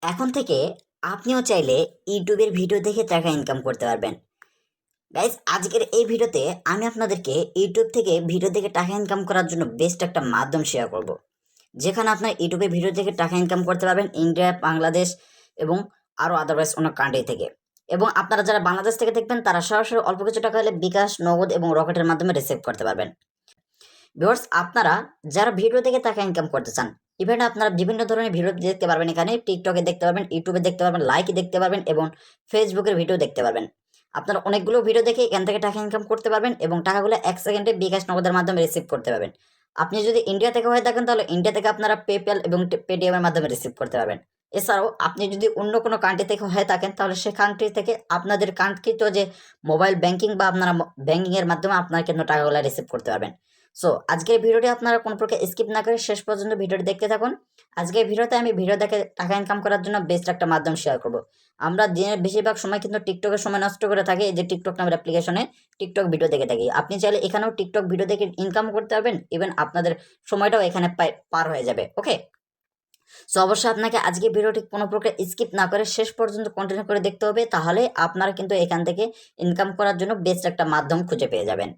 এখন থেকে আপনিও চাইলে ইউটিউবের ভিডিও দেখে টাকা ইনকাম করতে পারবেন। গাইস, আজকের এই ভিডিওতে আমি আপনাদেরকে ইউটিউব থেকে ভিডিও দেখে টাকা ইনকাম করার জন্য বেস্ট একটা মাধ্যম শেয়ার করব, যেখানে আপনার ইউটিউবে ভিডিও দেখে টাকা ইনকাম করতে পারবেন ইন্ডিয়া, বাংলাদেশ এবং আরও আদারওয়াইজ অন্য কান্ট্রি থেকে। এবং আপনারা যারা বাংলাদেশ থেকে দেখবেন তারা সরাসরি অল্প কিছু টাকা হলে বিকাশ, নগদ এবং রকেটের মাধ্যমে রিসিভ করতে পারবেন। ভিউয়ার্স, আপনারা যারা ভিডিও দেখে টাকা ইনকাম করতে চান, ইভেন আপনারা বিভিন্ন ধরনের ভিডিও দেখতে পারবেন, এখানে টিকটকে দেখতে পারবেন, ইউটিউবে দেখতে পারবেন, লাইকে দেখতে পারবেন এবং ফেসবুকের ভিডিও দেখতে পারবেন। আপনারা অনেকগুলো ভিডিও দেখে এখান থেকে টাকা ইনকাম করতে পারবেন এবং টাকাগুলো 1 সেকেন্ডে বিকাশ, নগদের মাধ্যমে রিসিভ করতে পারবেন। আপনি যদি ইন্ডিয়া থেকে হয়ে থাকেন তাহলে ইন্ডিয়া থেকে আপনারা পেপ্যাল এবং পেটিএম এর মাধ্যমে রিসিভ করতে পারবেন। এছাড়াও আপনি যদি অন্য কোনো কান্ট্রি থেকে হয়ে থাকেন তাহলে সে কান্ট্রি থেকে আপনাদের কাঙ্ক্ষিত যে মোবাইল ব্যাংকিং বা আপনারা ব্যাংকিং এর মাধ্যমে আপনারা কিন্তু টাকাগুলো রিসিভ করতে পারবেন। সো আজকের ভিডিওটি আপনারা কোনো প্রকার স্কিপ না করে শেষ পর্যন্ত ভিডিওটি দেখতে থাকুন। আজকের ভিডিওতে আমি ভিডিও দেখে টাকা ইনকাম করার জন্য বেস্ট একটা মাধ্যম শেয়ার করব। আমরা দিনের বেশিরভাগ সময় কিন্তু টিকটকের সময় নষ্ট করে থাকি, এই যে টিকটক নামের অ্যাপ্লিকেশনে টিকটক ভিডিও দেখে থাকি। আপনি চাইলে এখানেও টিকটক ভিডিও দেখে ইনকাম করতে পারবেন, ইভেন আপনাদের সময়টাও এখানে পার হয়ে যাবে। ওকে, সো অবশ্যই আপনাকে আজকে ভিডিওটি কোনো প্রকার স্কিপ না করে শেষ পর্যন্ত কন্টিনিউ করে দেখতে হবে, তাহলে আপনারা কিন্তু এখান থেকে ইনকাম করার জন্য বেস্ট একটা মাধ্যম খুঁজে পেয়ে যাবেন।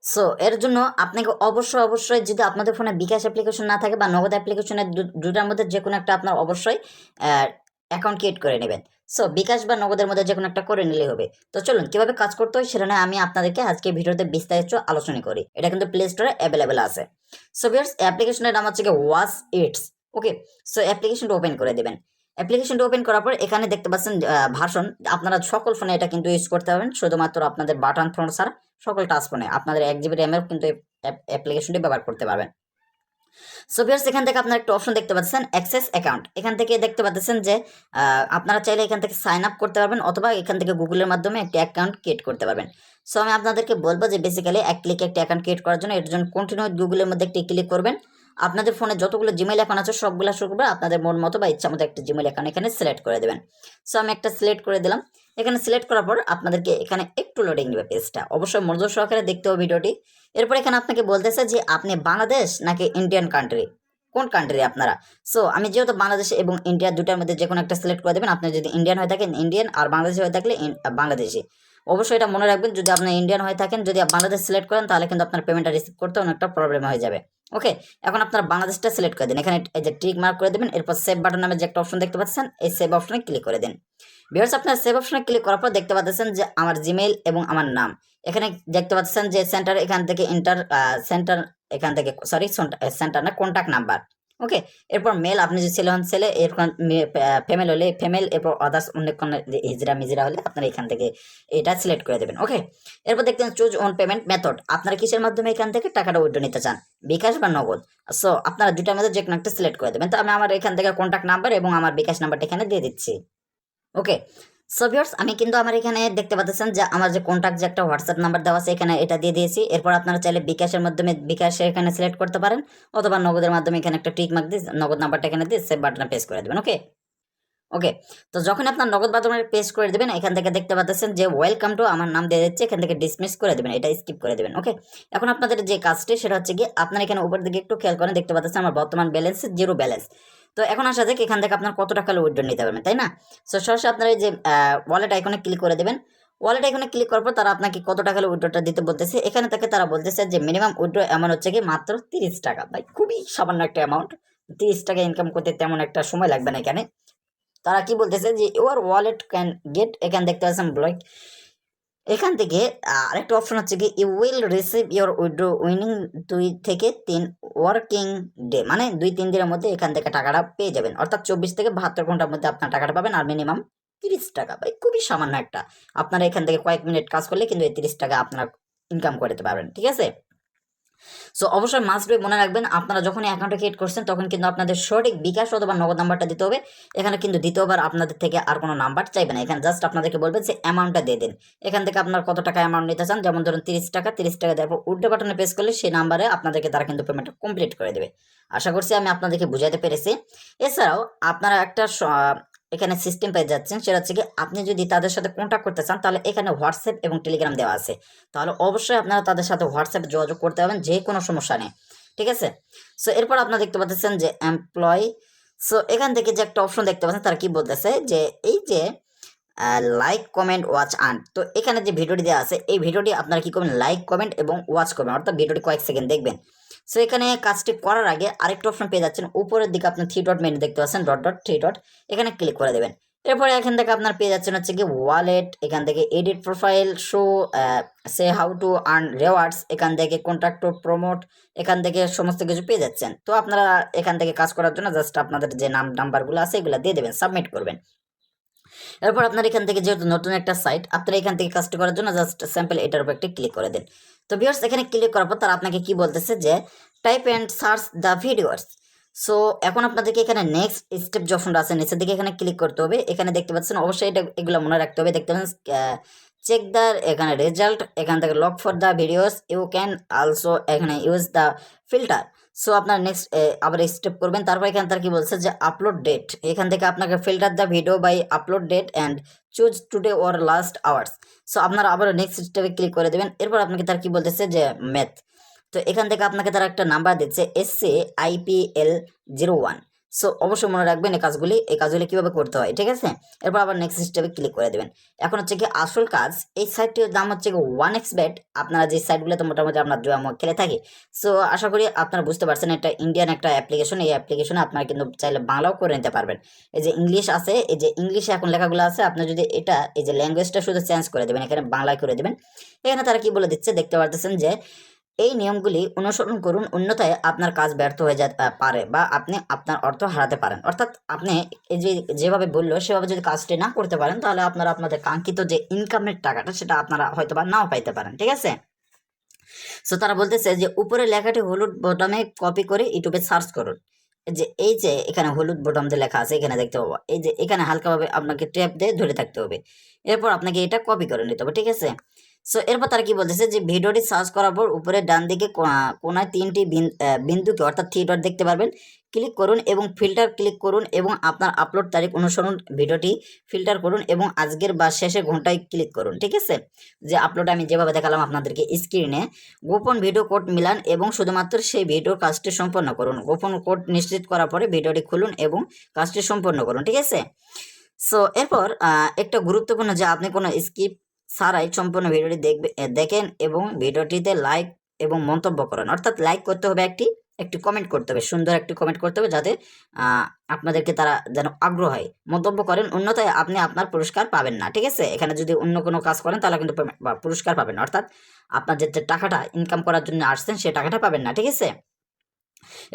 সো এর জন্য আপনাকে অবশ্যই যদি আপনাদের ফোনে বিকাশ অ্যাপ্লিকেশন না থাকে বা নগদ অ্যাপ্লিকেশনের দুটার মধ্যে যে কোনো একটা আপনার অবশ্যই অ্যাকাউন্ট ক্রিয়েট করে নেবেন। সো বিকাশ বা নগদের মধ্যে যে কোনো একটা করে নিলেই হবে। তো চলুন কীভাবে কাজ করতে হয় সেটা নিয়ে আমি আপনাদেরকে আজকে ভিডিওতে বিস্তারিত আলোচনা করি। এটা কিন্তু প্লে স্টোরে অ্যাভেলেবেল আছে। সো ভিউয়ার্স, অ্যাপ্লিকেশনের নাম হচ্ছে ওয়াচ ইটস। ওকে, সো অ্যাপ্লিকেশনটা ওপেন করে দেবেন। অ্যাপ্লিকেশনটা ওপেন করার পর এখানে দেখতে পাচ্ছেন ভার্সন। আপনারা সকল ফোনে এটা কিন্তু ইউজ করতে পারবেন, শুধুমাত্র আপনাদের বাটন ফোন ছাড়া সকল টাচ ফোনে আপনাদের 1 GB র্যামের কিন্তু অ্যাপ্লিকেশনটি ব্যবহার করতে পারবেন। সো ভিউয়ার্স, এখান থেকে আপনারা একটা অপশন দেখতে পাচ্ছেন অ্যাক্সেস অ্যাকাউন্ট। এখান থেকে দেখতে পাচ্ছেন যে আপনারা চাইলে এখান থেকে সাইন আপ করতে পারবেন অথবা এখান থেকে গুগলের মাধ্যমে একটি অ্যাকাউন্ট ক্রিয়েট করতে পারবেন। সো আমি আপনাদেরকে বলবো যে বেসিক্যালি এক ক্লিকে একটি অ্যাকাউন্ট ক্রিয়েট করার জন্য এর জন্য কন্টিনিউ গুগলের মধ্যে একটি ক্লিক করবেন। আপনাদের ফোনে যতগুলো জিমেইল অ্যাকাউন্ট আছে সবগুলো শুরু করবে আপনাদের মন মতো বা ইচ্ছা মতো একটা জিমেইল অ্যাকাউন্ট এখানে সিলেক্ট করে দেবেন। সো আমি একটা সিলেক্ট করে দিলাম। এখানে সিলেক্ট করার পর আপনাদেরকে এখানে একটু লোডিং নেবে পেজটা, অবশ্যই মনোযোগ সহকারে দেখতে হবে ভিডিওটি। এরপর এখানে আপনাকে বলতেছে যে আপনি বাংলাদেশ নাকি ইন্ডিয়ান কান্ট্রি, কোন কান্ট্রি আপনারা। সো আমি যেহেতু বাংলাদেশ এবং ইন্ডিয়া দুটার মধ্যে যে কোনো একটা সিলেক্ট করে দেবেন। আপনি যদি ইন্ডিয়ান হয়ে থাকেন ইন্ডিয়ান, আর বাংলাদেশি হয়ে থাকলে বাংলাদেশি। অবশ্যই এটা মনে রাখবেন, যদি আপনি ইন্ডিয়ান হয়ে থাকেন যদি বাংলাদেশ সিলেক্ট করেন তাহলে কিন্তু আপনার পেমেন্টটা রিসিভ করতে অনেকটা প্রবলেম হয়ে যাবে। ওকে, এখন আপনারা বাংলাদেশটা সিলেক্ট করে দিন। এখানে এই যে টিক মার্ক করে দেবেন, এরপর সেভ বাটন নামে যে একটা অপশন দেখতে পাচ্ছেন এই সেভ অপশনে ক্লিক করে দিন। ভিউয়ার্স, আপনার সেভ অপশনে ক্লিক করার পর দেখতে পাচ্ছেন যে আমার জিমেইল এবং আমার নাম এখানে দেখতে পাচ্ছেন যে সেন্টার, এখান থেকে ইন্টার সেন্টার, এখান থেকে সরি সেন্টার না, কন্ট্যাক্ট নাম্বার। ওকে, এরপর মেল, আপনি যদি ছেলে হন ছেলে, এরপর ফিমেল হলে ফিমেল, এরপর আদার্স অন্য কোনো হিজরা মিজরা হলে আপনারা এখান থেকে এটা সিলেক্ট করে দেবেন। ওকে, এরপর দেখতেন চুজ অন পেমেন্ট মেথড, আপনারা কিসের মাধ্যমে এখান থেকে টাকাটা উইথড্র নিতে চান, বিকাশ বা নগদ। সো আপনারা দুটার মধ্যে যে কোনো একটা সিলেক্ট করে দেবেন। তো আমি আমার এখান থেকে কন্ট্যাক্ট নাম্বার এবং আমার বিকাশ নাম্বারটা এখানে দিয়ে দিচ্ছি। ওকে, সো ভিউয়ার্স, আমি কিন্তু আমার এখানে দেখতে পাচ্ছেন যে আমার যে কন্ট্যাক্ট যে একটা হোয়াটসঅ্যাপ নাম্বার দেওয়া আছে এখানে এটা দিয়ে দিয়েছি। এরপর আপনারা চাইলে বিকাশের মাধ্যমে বিকাশে এখানে সিলেক্ট করতে পারেন অথবা নগদের মাধ্যমে এখানে একটা টিক মার্ক দিয়ে নগদ নাম্বারটা এখানে দিয়ে সেভ বাটনে প্রেস করে দেবেন। ওকে ওকে, তো যখন আপনার নগদ বাটনে প্রেস করে দেবেন এখান থেকে দেখতে পাচ্ছেন যে ওয়েলকাম টু আমার নাম দিয়ে দিচ্ছে, এখান থেকে ডিসমিস করে দেবেন, এটা স্কিপ করে দেবেন। ওকে, এখন আপনাদের যে কাজটি সেটা হচ্ছে কি আপনারা এখানে উপর দিকে একটু খেয়াল করেন, দেখতে পাচ্ছেন আমার বর্তমান ব্যালেন্স 0 ব্যালেন্স। তো এখন আসা যাক এখান থেকে আপনার কত টাকা উইথড্র নিতে পারবেন, তাই না। সো সরাসরি আপনারা এই যে ওয়ালেট আইকনে ক্লিক করে দেবেন। ওয়ালেট আইকনে ক্লিক করার পর তারা আপনাকে কত টাকা উইথড্রটা দিতে বলতেছে। এখানে থেকে তারা বলতেছে যে মিনিমাম উইথড্র অ্যামাউন্ট হচ্ছে কি মাত্র 30 টাকা। ভাই খুবই সামান্য একটা অ্যামাউন্ট, 30 টাকা ইনকাম করতে তেমন একটা সময় লাগবে না। এখানে তারা কি বলতেছে যে ইউর ওয়ালেট ক্যান গেট, এখানে দেখতে পাচ্ছেন ব্লক। এখান থেকে আরেকটা অপশন হচ্ছে কি you will receive your withdraw winning 2 থেকে 3 ওয়ার্কিং ডে, মানে 2-3 দিনের মধ্যে এখান থেকে টাকাটা পেয়ে যাবেন, অর্থাৎ 24 থেকে 72 ঘন্টার মধ্যে আপনার টাকাটা পাবেন। আর মিনিমাম 30 টাকা, ভাই খুবই সামান্য একটা। আপনারা এখান থেকে কয়েক মিনিট কাজ করলে কিন্তু এই 30 টাকা আপনারা ইনকাম করতে পারবেন, ঠিক আছে। সো অবশ্যই মাস্ট বি মনে রাখবেন, আপনারা যখন অ্যাকাউন্ট ক্রিয়েট করছেন তখন কিন্তু আপনাদের সঠিক বিকাশ অথবা নগদ নাম্বারটা দিতে হবে। এখানে কিন্তু দ্বিতীয়বার আপনাদের থেকে আর কোনো নাম্বার চাইবে না, এখানে জাস্ট আপনাদেরকে বলবেন যে অ্যামাউন্টটা দিয়ে দিন। এখান থেকে আপনার কত টাকা অ্যামাউন্ট নিতে চান, যেমন ধরুন 30 টাকা, 30 টাকা দেওয়ার পর উল্টো বাটনে প্রেস করলে সেই নাম্বারে আপনাদেরকে তারা কিন্তু পেমেন্টটা কমপ্লিট করে দেবে। আশা করছি আমি আপনাদেরকে বুঝাতে পেরেছি। এছাড়াও আপনারা একটা এখানে সিস্টেম পেয়ে যাচ্ছেন, সেটা হচ্ছে কি আপনি যদি তাদের সাথে কন্ট্যাক্ট করতে চান তাহলে এখানে হোয়াটসঅ্যাপ এবং টেলিগ্রাম দেওয়া আছে, তাহলে অবশ্যই আপনারা তাদের সাথে হোয়াটসঅ্যাপে যোগাযোগ করতে পারবেন, যে কোনো সমস্যা নেই, ঠিক আছে। সো এরপর আপনারা দেখতে পাচ্ছেন যে এমপ্লয় সো এখান থেকে যে একটা অপশন দেখতে পাচ্ছেন তারা কি বলতেছে যে এই যে লাইক কমেন্ট ওয়াচ আর্ন, তো এখানে যে ভিডিওটি দেওয়া আছে এই ভিডিওটি আপনারা কি করবেন, লাইক কমেন্ট এবং ওয়াচ করবেন, অর্থাৎ ভিডিওটি কয়েক সেকেন্ড দেখবেন। সো এখানে কাজটি করার আগে আরেকটা অপশন পেয়ে যাচ্ছেন, উপরের দিকে আপনি থ্রি ডট মেনু দেখতে পাচ্ছেন, ডট ডট থ্রি ডট, এখানে ক্লিক করে দেবেন। এরপরে এখান থেকে আপনার পেয়ে যাচ্ছেন হচ্ছে কি ওয়ালেট, এখান থেকে edit profile, show, say how to earn rewards, এখান থেকে কন্ট্যাক্ট টু প্রমোট, এখান থেকে সমস্ত কিছু পেয়ে যাচ্ছেন। তো আপনারা এখান থেকে কাজ করার জন্য জাস্ট আপনাদের যে নাম্বারগুলো আছে এগুলো দিয়ে দেবেন, সাবমিট করবেন। এরপর আপনার এখান থেকে যেহেতু নতুন একটা সাইট, আপনারা এখান থেকে কাজটা করার জন্য জাস্ট স্যাম্পল এটার উপর একটা ক্লিক করে দিন। তো ভিউয়ার্স এখানে ক্লিক করার পর তারা আপনাকে কি বলতেছে যে type and search the videos. So এখন আপনাদেরকে এখানে নেক্সট স্টেপ যে অপশনটা আছে নিচের দিকে এখানে ক্লিক করতে হবে। এখানে দেখতে পাচ্ছেন অবশ্যই এগুলো মনে রাখতে হবে, দেখতে পাচ্ছেন চেক দ্য এখানে রেজাল্ট, এখান থেকে look for the videos, you can also এখানে ইউজ দ্য ফিল্টার। সো আপনার নেক্সট আবার স্টেপ করবেন। তারপর এখানে তার কি বলছে যে আপলোড ডেট, এখান থেকে আপনাকে filter the video by upload date and choose today or last hours. So আপনারা আবার নেক্সট স্টেপে ক্লিক করে দেবেন। এরপর আপনাকে তার কি বলতেছে যে ম্যাথ, তো এখান থেকে আপনাকে তারা একটা নাম্বার দিচ্ছে SCIPL01। সো অবশ্যই মনে রাখবেন এই কাজগুলি কীভাবে করতে হয়, ঠিক আছে। এরপর আবার নেক্সট স্টেপে ক্লিক করে দেবেন। এখন হচ্ছে কি আসল কাজ, এই সাইটটির দাম হচ্ছে কি 1xbet, আপনারা যে সাইটগুলোতে মোটামুটি আমরা খেলে থাকি। সো আশা করি আপনারা বুঝতে পারছেন এটা ইন্ডিয়ান একটা অ্যাপ্লিকেশন, এই অ্যাপ্লিকেশনে আপনারা কিন্তু চাইলে বাংলাও করে নিতে পারবেন। এই যে ইংলিশ আছে, এই যে ইংলিশে এখন লেখাগুলো আছে, আপনি যদি এটা এই যে ল্যাঙ্গুয়েজটা শুধু চেঞ্জ করে দেবেন, এখানে বাংলায় করে দেবেন। এখানে তারা কি বলে দিচ্ছে দেখতে পারতেছেন যে এই নিয়মগুলি অনুসরণ করুন, অন্যথায় আপনার কাজ ব্যর্থ হয়ে যেতে পারে বা আপনি আপনার অর্থ হারাতে পারেন। অর্থাৎ আপনি এই যে যেভাবে বললো সেভাবে যদি কাজটি না করতে পারেন তাহলে আপনারা আপনাদের কাঙ্ক্ষিত যে ইনকামের টাকাটা সেটা আপনারা হয়তো বা নাও পাইতে পারেন, ঠিক আছে। সো তারা বলতেছে যে উপরে লেখাটি হলুদ বোতামে কপি করে ইউটিউবে সার্চ করুন। এই যে এখানে হলুদ বোতাম দিয়ে লেখা আছে এখানে দেখতে পাবো, এই যে এখানে হালকাভাবে আপনাকে ট্যাপ দিয়ে ধরে থাকতে হবে। এরপর আপনাকে এটা কপি করে নিতে হবে, ঠিক আছে। সো এরপর তারা কি বলতেছে যে ভিডিওটি সার্চ করার পর উপরে ডান দিকে কোনায় তিনটি বিন্দুকে অর্থাৎ থ্রি ডট দেখতে পারবেন, ক্লিক করুন এবং ফিল্টার ক্লিক করুন এবং আপনার আপলোড তারিখ অনুসরণ ভিডিওটি ফিল্টার করুন এবং আজকের বা শেষের ঘন্টায় ক্লিক করুন, ঠিক আছে। যে আপলোড আমি যেভাবে দেখালাম আপনাদেরকে স্ক্রিনে, গোপন ভিডিও কোড মিলান এবং শুধুমাত্র সেই ভিডিওর কাজটি সম্পন্ন করুন। গোপন কোড নিশ্চিত করার পরে ভিডিওটি খুলুন এবং কাজটি সম্পন্ন করুন, ঠিক আছে। সো এরপর একটা গুরুত্বপূর্ণ যে আপনি কোনো স্কিপ ছাড়াই সম্পূর্ণ ভিডিওটি দেখেন এবং ভিডিওটিতে লাইক এবং মন্তব্য করেন, অর্থাৎ লাইক করতে হবে, একটি কমেন্ট করতে হবে, সুন্দর একটি কমেন্ট করতে হবে যাতে আপনাদেরকে তারা যেন আগ্রহ হয়, মন্তব্য করেন, অন্যথায় আপনি আপনার পুরস্কার পাবেন না, ঠিক আছে। এখানে যদি অন্য কোনো কাজ করেন তাহলে কিন্তু পুরস্কার পাবেন না, অর্থাৎ আপনার যে টাকাটা ইনকাম করার জন্য আসছেন সে টাকাটা পাবেন না, ঠিক আছে।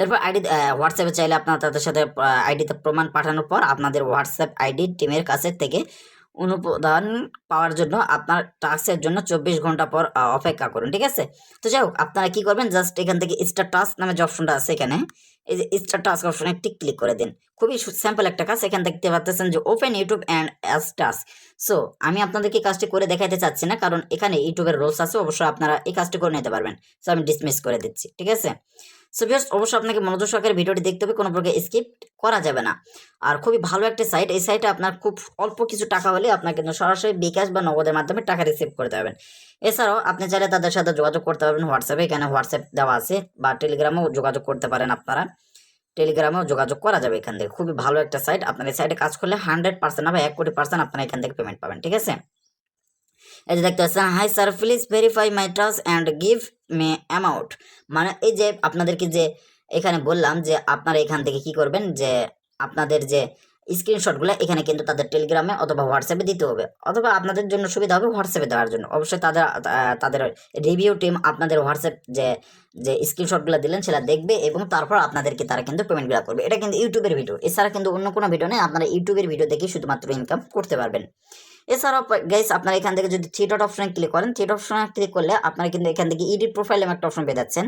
এরপর আইডি হোয়াটসঅ্যাপে চাইলে আপনারা তাদের সাথে আইডিতে প্রমাণ পাঠানোর পর আপনাদের হোয়াটসঅ্যাপ আইডি টিমের কাছে থেকে অনুপ্রদান পাওয়ার জন্য আপনার টাস্কের জন্য 24 ঘন্টা পর অপেক্ষা করুন, ঠিক আছে। তো যাই হোক আপনারা কি করবেন, জাস্ট এখান থেকে স্টার টাস্ক নামে যে অপশনটা আছে এখানে, এই যে স্টার টাস্ক অপশনে একটি ক্লিক করে দিন। খুবই স্যাম্পল একটা কাজ, এখান দেখতে পাচ্ছেন যে open YouTube and as task. So আমি আপনাদেরকে কাজটি করে দেখাতে চাচ্ছি না, কারণ এখানে ইউটিউবের রুলস আছে, অবশ্যই আপনারা এই কাজটি করে নিতে পারবেন। সো আমি ডিসমিস করে দিচ্ছি, ঠিক আছে। সো ভিউয়ার্স অবশ্যই আপনাকে মনোযোগ সহকারে ভিডিওটি দেখতে হবে, কোনো প্রকার স্কিপ করা যাবে না। আর খুবই ভালো একটা সাইট, এই সাইটে আপনার খুব অল্প কিছু টাকা হলে আপনার কিন্তু সরাসরি বিকাশ বা নগদের মাধ্যমে টাকা রিসিভ করতে পারবেন। এছাড়াও আপনি চাইলে তাদের সাথে যোগাযোগ করতে পারবেন হোয়াটসঅ্যাপে, এখানে হোয়াটসঅ্যাপ দেওয়া আছে, বা টেলিগ্রামেও যোগাযোগ করতে পারেন আপনারা, টেলিগ্রামেও যোগাযোগ করা যাবে এখান থেকে। খুবই ভালো একটা সাইট, আপনার এই সাইটে কাজ করলে 100% না বা 1,00,00,000% আপনারা এখান থেকে পেমেন্ট পাবেন, ঠিক আছে। এই যে দেখতে পাচ্ছেন hi sir please verify my trust and give May amount, মানে এই যে আপনাদেরকে যে এখানে বললাম যে আপনারা এখান থেকে কি করবেন যে আপনাদের যে স্ক্রিনশটগুলো এখানে কিন্তু তাদের টেলিগ্রামে অথবা হোয়াটসঅ্যাপে দিতে হবে, অথবা আপনাদের জন্য সুবিধা হবে হোয়াটসঅ্যাপে দেওয়ার জন্য। অবশ্যই তাদের রিভিউ টিম আপনাদের হোয়াটসঅ্যাপ যে যে স্ক্রিনশটগুলো দিলেন সেটা দেখবে এবং তারপর আপনাদেরকে তারা কিন্তু পেমেন্টগুলো করবে। এটা কিন্তু ইউটিউবের ভিডিও, এছাড়া কিন্তু অন্য কোনো ভিডিও নেই, আপনারা ইউটিউবের ভিডিও দেখে শুধুমাত্র ইনকাম করতে পারবেন। এছাড়াও গাইস আপনারা এখান থেকে যদি থ্রি ডট অপশনে ক্লিক করেন, থ্রি ডট অপশনে ক্লিক করলে আপনারা কিন্তু এখান থেকে এডিট প্রোফাইল এমন একটা অপশন পেয়ে যাচ্ছেন।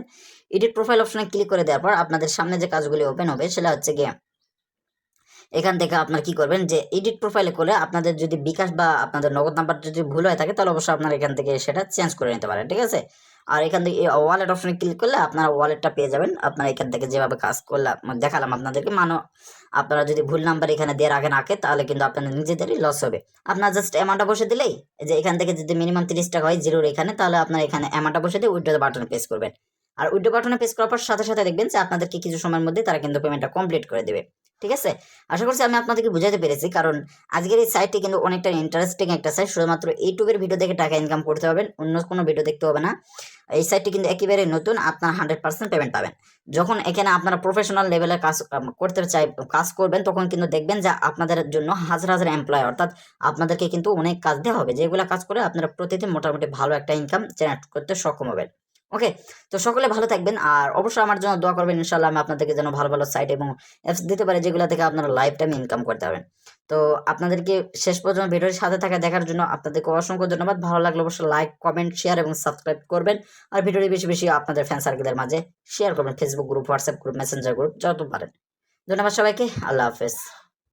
এডিট প্রোফাইল অপশনে ক্লিক করে দেওয়ার পর আপনাদের সামনে যে কাজগুলি ওপেন হবে সেটা হচ্ছে গিয়ে এখান থেকে আপনারা কি করবেন যে এডিট প্রোফাইলে করে আপনাদের যদি বিকাশ বা আপনাদের নগদ নাম্বার যদি ভুল হয়ে থাকে তাহলে অবশ্যই আপনারা এখান থেকে সেটা চেঞ্জ করে নিতে পারেন, ঠিক আছে। আর এখান থেকে ওয়ালেট অপশনে ক্লিক করলে আপনারা ওয়ালেটটা পেয়ে যাবেন। আপনারা এখান থেকে যেভাবে কাজ করলাম দেখালাম আপনাদেরকে, আপনারা যদি ভুল নাম্বার এখানে দিয়ে রাখেন তাহলে কিন্তু আপনাদের নিজেদেরই লস হবে। আপনারা জাস্ট অ্যামাউন্টটা বসে দিলেই, যে এখান থেকে যদি মিনিমাম 30 টাকা হয় জিরোর এখানে, তাহলে আপনারা এখানে অ্যামাউন্টটা বসে দিয়ে উইথড্র বাটনে প্রেস করবেন। আর উইথড্র বাটনে প্রেস করার পর সাথে সাথে দেখবেন যে আপনাদেরকে কিছু সময়ের মধ্যে তারা কিন্তু পেমেন্টটা কমপ্লিট করে দেবে। ঠিক আছে, আশা করছি আমি আপনাদেরকে বুঝাতে পেরেছি, কারণ আজকের এই সাইটটি কিন্তু অনেকটা ইন্টারেস্টিং একটা সাইট। শুধুমাত্র ইউটিউবের ভিডিও দেখে টাকা ইনকাম করতে পারবেন, অন্য কোনো ভিডিও দেখতে হবে না। এই সাইটটি কিন্তু একেবারে নতুন, আপনার 100% পেমেন্ট পাবেন। যখন এখানে আপনারা প্রফেশনাল লেভেলের কাজ কাজ করবেন, তখন কিন্তু দেখবেন যে আপনাদের জন্য হাজার হাজার এমপ্লয়, অর্থাৎ আপনাদেরকে কিন্তু অনেক কাজ দেওয়া হবে, যেগুলো কাজ করে আপনারা প্রতিদিন মোটামুটি ভালো একটা ইনকাম জেনারেট করতে সক্ষম হবেন। ওকে, তো সকলে ভালো থাকবেন, আর অবশ্যই আমার জন্য দোয়া করবেন। ইনশাআল্লাহ আমি আপনাদেরকে যেন ভালো ভালো সাইট এবং অ্যাপস দিতে পারি, যেগুলো থেকে আপনারা লাইফ টাইম ইনকাম করতে পারবেন। তো আপনাদেরকে শেষ পর্যন্ত ভিডিওর সাথে থাকা দেখার জন্য আপনাদেরকে অসংখ্য ধন্যবাদ। ভালো লাগলে অবশ্যই লাইক, কমেন্ট, শেয়ার এবং সাবস্ক্রাইব করবেন। আর ভিডিওটি বেশি বেশি আপনাদের ফ্রেন্ড সার্কেলের মাঝে শেয়ার করবেন, Facebook group, WhatsApp group, Messenger group, যত পারেন। ধন্যবাদ সবাইকে, আল্লাহ হাফেজ।